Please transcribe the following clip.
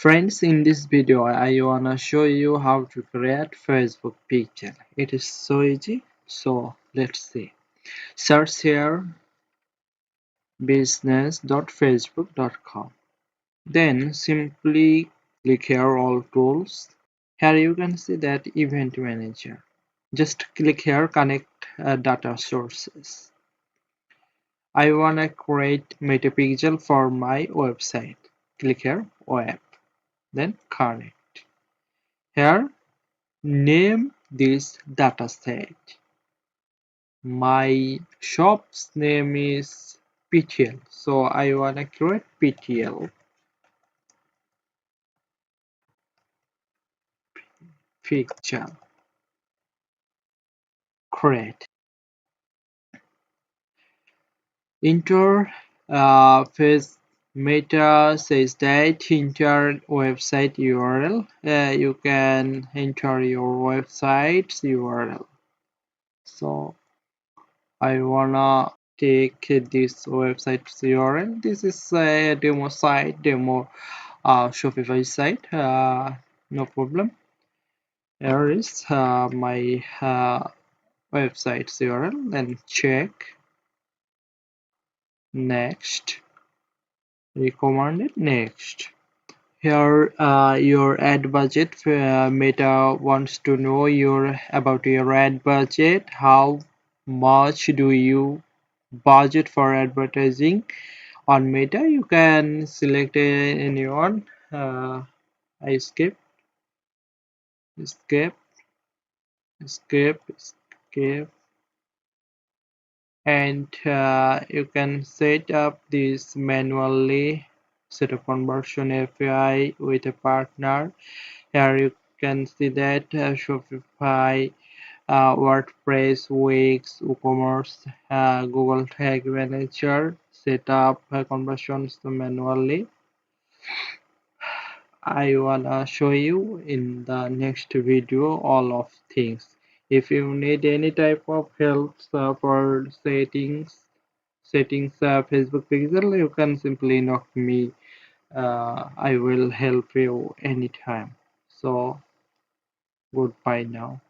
Friends, in this video I wanna show you how to create Facebook picture. It is so easy. So let's see. Search here business.facebook.com. Then simply click here all tools. Here you can see that event manager. Just click here connect data sources. I wanna create meta pixel for my website. Click here web. Then connect. Here name this dataset. My shop's name is PTL, so I wanna create PTL picture. Create. Enter phase meta says that enter website URL. You can enter your website's URL. So I wanna take this website's URL. This is a demo site, demo Shopify site. No problem. Here is my website's URL. Then check next. Recommended next. Here your ad budget. Meta wants to know about your ad budget. How much do you budget for advertising on Meta? You can select anyone. I escape, escape, and you can set up this manually. Set a conversion API with a partner. Here you can see that Shopify, WordPress, Wix, Ecommerce, Google Tag Manager. Set up conversions manually. I wanna show you in the next video all of things. If you need any type of help for settings Facebook pixel, you can simply knock me. I will help you anytime. So goodbye now.